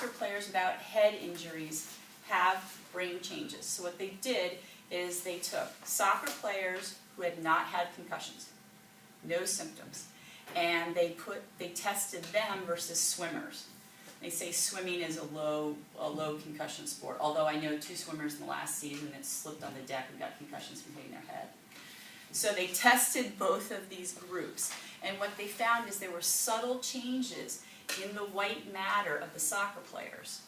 soccer players without head injuries have brain changes. So what they did is they took soccer players who had not had concussions, no symptoms, and they tested them versus swimmers. They say swimming is a low concussion sport, although I know 2 swimmers in the last season that slipped on the deck and got concussions from hitting their head. So they tested both of these groups, and what they found is there were subtle changes in the white matter of the soccer players.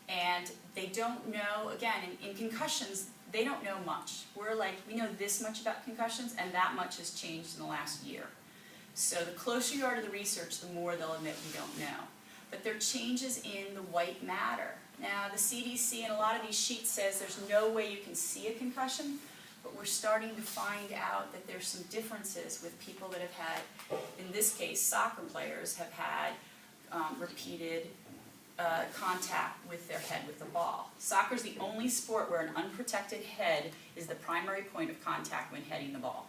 And they don't know, again, in concussions, they don't know much. We're like, we know this much about concussions, and that much has changed in the last year. So the closer you are to the research, the more they'll admit we don't know. But there are changes in the white matter. Now, the CDC and a lot of these sheets says there's no way you can see a concussion, but we're starting to find out that there's some differences with people that have had, in this case, soccer players have had repeated contact with their head with the ball. Soccer is the only sport where an unprotected head is the primary point of contact when heading the ball.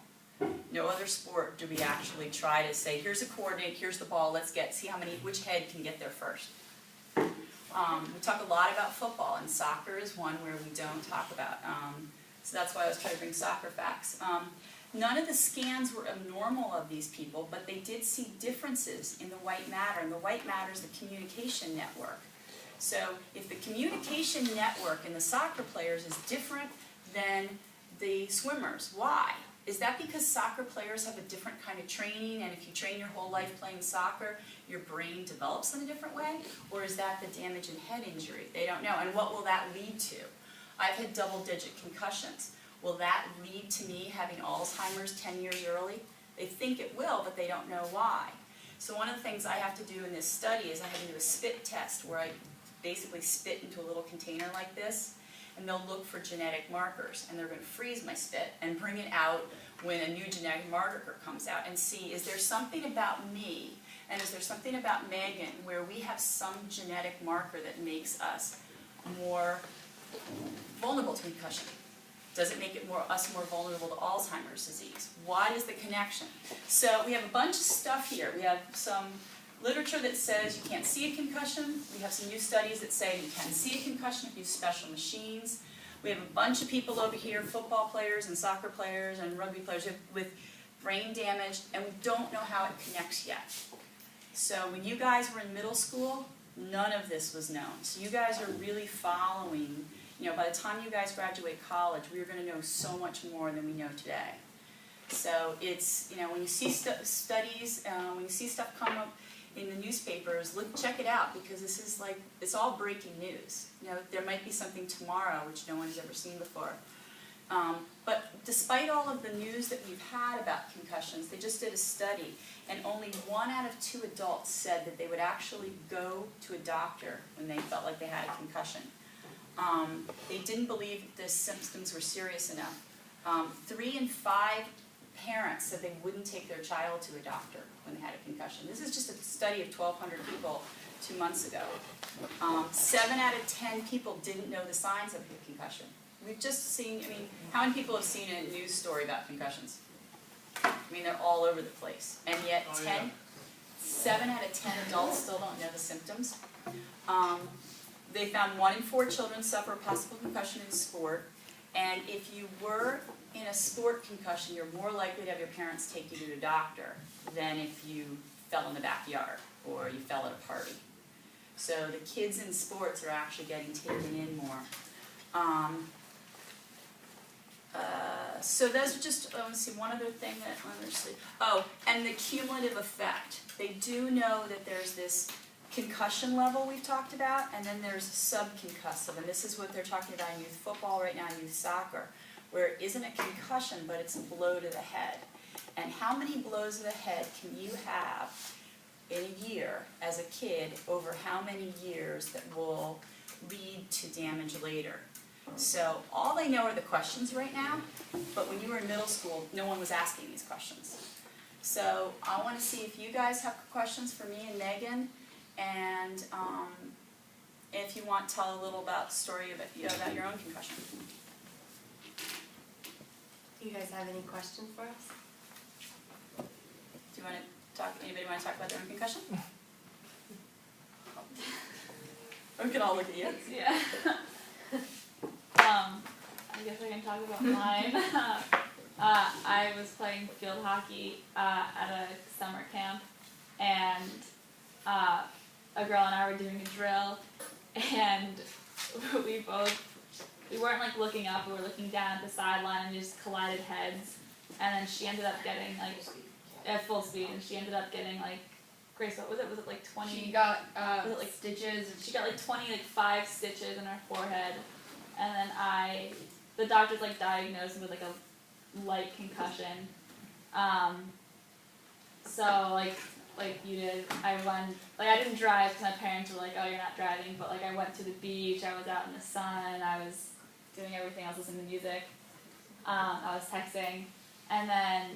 No other sport do we actually try to say, here's a coordinate, here's the ball, let's see which head can get there first. We talk a lot about football, and soccer is one where we don't talk about. So that's why I was trying to bring soccer facts. None of the scans were abnormal of these people, but they did see differences in the white matter, and the white matter is the communication network. So if the communication network in the soccer players is different than the swimmers, why? Is that because soccer players have a different kind of training, and if you train your whole life playing soccer, your brain develops in a different way? Or is that the damage and head injury? They don't know. And what will that lead to? I've had double-digit concussions. Will that lead to me having Alzheimer's 10 years early? They think it will, but they don't know why. So one of the things I have to do in this study is I have to do a spit test where I basically spit into a little container like this, and they'll look for genetic markers, and they're going to freeze my spit and bring it out when a new genetic marker comes out and see, is there something about me and is there something about Megan where we have some genetic marker that makes us more vulnerable to concussion? Does it make us more vulnerable to Alzheimer's disease? What is the connection? So we have a bunch of stuff here. We have some literature that says you can't see a concussion. We have some new studies that say you can see a concussion if you use special machines. We have a bunch of people over here, football players and soccer players and rugby players with brain damage, and we don't know how it connects yet. So when you guys were in middle school, none of this was known. So you guys are really following, by the time you guys graduate college, we're going to know so much more than we know today. So it's, when you see studies, when you see stuff come up in the newspapers, check it out, because this is like, it's all breaking news. There might be something tomorrow which no one has ever seen before. But despite all of the news that we've had about concussions, they just did a study, and only 1 out of 2 adults said that they would actually go to a doctor when they felt like they had a concussion. They didn't believe the symptoms were serious enough. 3 in 5 parents said they wouldn't take their child to a doctor when they had a concussion. This is just a study of 1,200 people 2 months ago. 7 out of 10 people didn't know the signs of a concussion. We've just seen, how many people have seen a news story about concussions? They're all over the place. And yet 7 out of 10 adults still don't know the symptoms. They found 1 in 4 children suffer a possible concussion in sport. And if you were in a sport concussion, you're more likely to have your parents take you to a doctor than if you fell in the backyard or you fell at a party. So the kids in sports are actually getting taken in more. So those are just, let's see, one other thing that, and the cumulative effect. They do know that there's this concussion level we've talked about, and then there's subconcussive, and this is what they're talking about in youth football right now, in youth soccer, where it isn't a concussion, but it's a blow to the head. And how many blows to the head can you have in a year as a kid over how many years that will lead to damage later? So all they know are the questions right now, but when you were in middle school, no one was asking these questions. So I want to see if you guys have questions for me and Megan, and if you want to tell a little about story about your own concussion. Do you guys have any questions for us? Do you want to talk? Anybody want to talk about their own concussion? We can all look at you. Yeah. I guess I can talk about mine. I was playing field hockey at a summer camp, and a girl and I were doing a drill, and we weren't like looking up, we were looking down at the sideline, and we just collided heads, and then she ended up getting like at full speed, and she ended up getting like, Grace, what was it? Was it like 20? She got was it like stitches. She got like 5 stitches in her forehead, and then the doctors like diagnosed me with like a light concussion. So like you did, I didn't drive because my parents were like, oh, you're not driving, but like I went to the beach, I was out in the sun, I was doing everything else, listening to music, I was texting, and then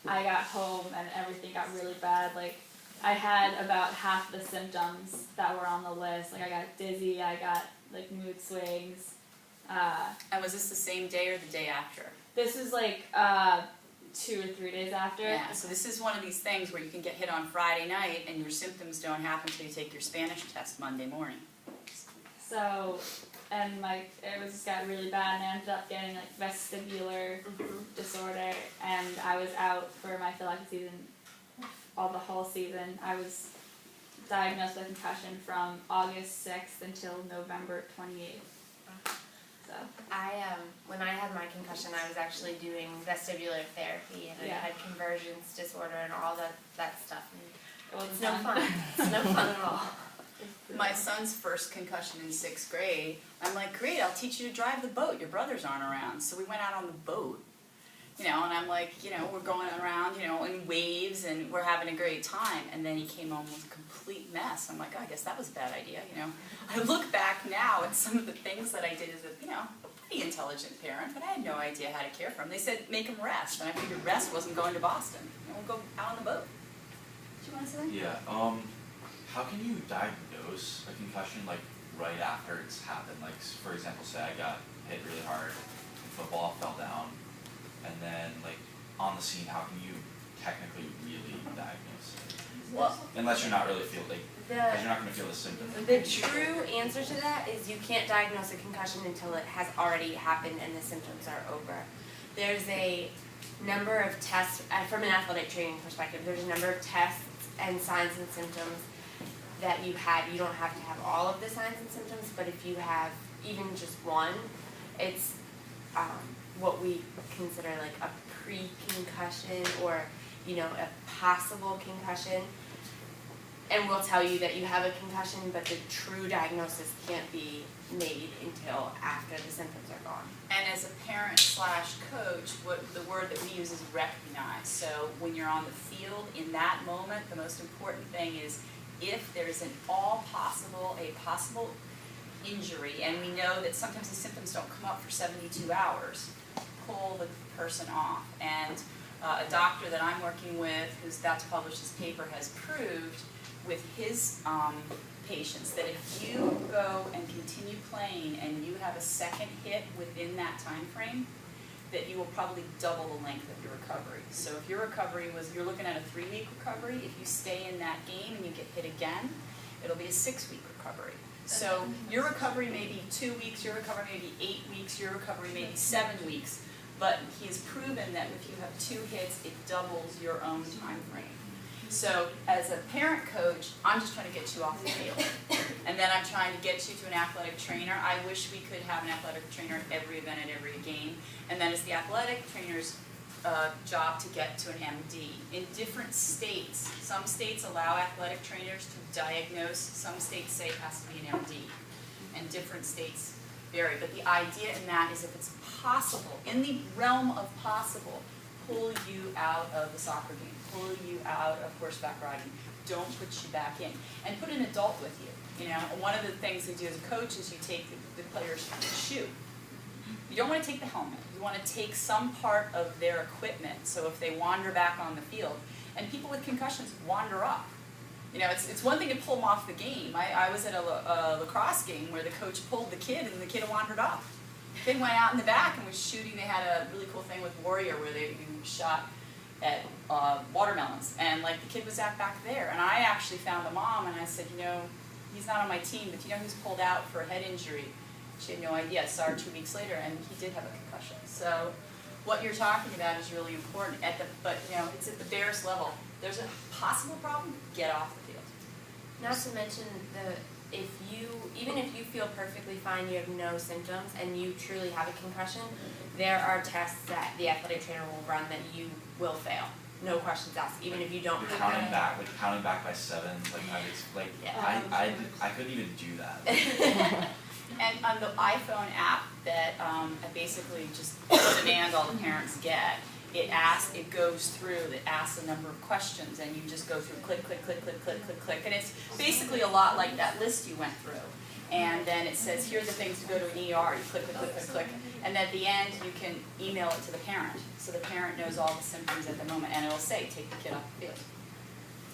I got home and everything got really bad. Like I had about half the symptoms that were on the list. Like I got dizzy, I got like mood swings. And was this the same day or the day after? This was like 2 or 3 days after. Yeah, so this is one of these things where you can get hit on Friday night and your symptoms don't happen until you take your Spanish test Monday morning. So, and it just got really bad, and I ended up getting like vestibular disorder, and I was out for my field hockey season, the whole season. I was diagnosed with concussion from August 6th until November 28th. So. When I had my concussion, I was actually doing vestibular therapy, and I had convergence disorder and all that stuff. And It was no fun. It's no fun at all. My son's first concussion in 6th grade, I'm like, great, I'll teach you to drive the boat. Your brothers aren't around. So we went out on the boat, and I'm like, we're going around, in waves, and we're having a great time. And then he came home with a complete mess. I'm like, oh, I guess that was a bad idea, I look back now at some of the things that I did as a, pretty intelligent parent, but I had no idea how to care for him. They said, make him rest, and I figured rest wasn't going to Boston. We'll go out on the boat. Do you want to say that? Yeah, how can you diagnose a concussion, like, right after it's happened? Like, for example, say I got hit really hard, and football fell down, and then, like, on the scene, how can you technically really diagnose it? Well, Unless you're not really because you're not going to feel the symptoms. the true answer to that is you can't diagnose a concussion until it has already happened and the symptoms are over. There's a number of tests, from an athletic training perspective, there's a number of tests and signs and symptoms that you don't have to have all of the signs and symptoms, but if you have even just one, it's what we consider like a pre-concussion or a possible concussion. And we'll tell you that you have a concussion, but the true diagnosis can't be made until after the symptoms are gone. And as a parent/coach, the word that we use is recognize. So when you're on the field in that moment, the most important thing is if there's a possible injury, and we know that sometimes the symptoms don't come up for 72 hours, pull the person off. And a doctor that I'm working with, who's about to publish this paper, has proved with his patients that if you go and continue playing and you have a second hit within that time frame, that you will probably double the length of your recovery. So if your recovery you're looking at a 3-week recovery, if you stay in that game and you get hit again, it'll be a 6-week recovery. So your recovery may be 2 weeks, your recovery may be 8 weeks, your recovery may be 7 weeks, but he's proven that if you have 2 hits, it doubles your own time frame. So as a parent coach, I'm just trying to get you off the field. And then I'm trying to get you to an athletic trainer. I wish we could have an athletic trainer at every event, at every game. And then it's the athletic trainer's job to get to an MD. In different states, some states allow athletic trainers to diagnose, some states say it has to be an MD. And different states vary. But the idea in that is if it's possible, in the realm of possible, pull you out of the soccer game, pull you out of horseback riding, don't put you back in, and put an adult with you. One of the things they do as a coach is you take the player's shoe. You don't want to take the helmet. You want to take some part of their equipment, so if they wander back on the field, and people with concussions wander off. It's one thing to pull them off the game. I was at a lacrosse game where the coach pulled the kid and the kid wandered off. The kid went out in the back and was shooting. They had a really cool thing with Warrior where they shot at watermelons, and the kid was back there, and I actually found a mom and I said, he's not on my team, but do you know who's pulled out for a head injury? She had no idea. I saw her 2 weeks later, and he did have a concussion. So what you're talking about is really important. But you know, it's at the barest level. There's a possible problem. Get off the field. Not to mention even if you feel perfectly fine, you have no symptoms, and you truly have a concussion, there are tests that the athletic trainer will run that you will fail. No questions asked, even if you don't have Counting back by 7, I couldn't even do that. And on the iPhone app that I basically just demand all the parents get, it goes through, it asks a number of questions, and you just go through click, click, click, click, click, click, click, and it's basically a lot like that list you went through. And then it says, here are the things to go to an ER, you click, click, click, click, click, and at the end you can email it to the parent, so the parent knows all the symptoms at the moment, and it'll say, take the kid off the field.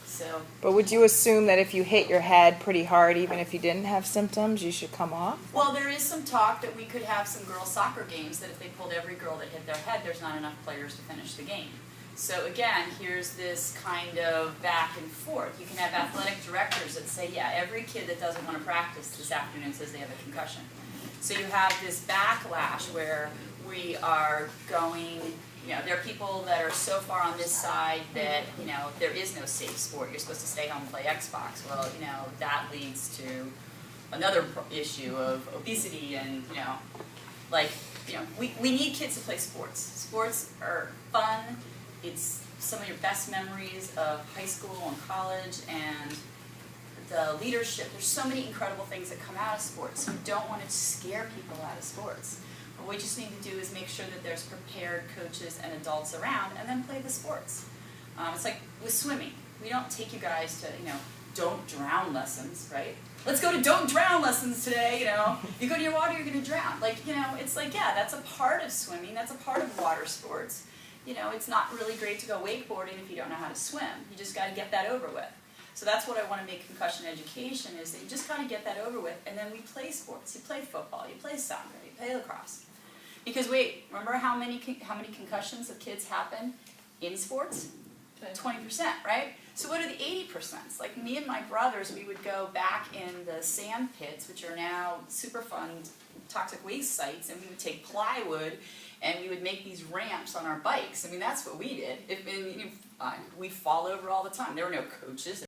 So. But would you assume that if you hit your head pretty hard, even if you didn't have symptoms, you should come off? Well, there is some talk that we could have some girls' soccer games that if they pulled every girl that hit their head, there's not enough players to finish the game. So again, here's this kind of back and forth. You can have athletic directors that say, yeah, every kid that doesn't want to practice this afternoon says they have a concussion. So you have this backlash where we are going, you know, there are people that are so far on this side that, you know, there is no safe sport. You're supposed to stay home and play Xbox. Well, you know, that leads to another issue of obesity and, you know, like, you know, we need kids to play sports. Sports are fun. It's some of your best memories of high school and college and the leadership. There's so many incredible things that come out of sports. We don't want to scare people out of sports. What we just need to do is make sure that there's prepared coaches and adults around and then play the sports. It's like with swimming. We don't take you guys to, you know, don't drown lessons, right? Let's go to don't drown lessons today, you know. You go to your water, you're going to drown. Like, you know, it's like, yeah, that's a part of swimming. That's a part of water sports. You know, it's not really great to go wakeboarding if you don't know how to swim. You just got to get that over with. So that's what I want to make concussion education is that you just got to get that over with, and then we play sports. You play football, you play soccer, you play lacrosse. Because wait, remember how many concussions of kids happen in sports? 20%, right? So what are the 80%? Like me and my brothers, we would go back in the sand pits, which are now Superfund toxic waste sites, and we would take plywood and we would make these ramps on our bikes. I mean, that's what we did. We fall over all the time. There were no coaches.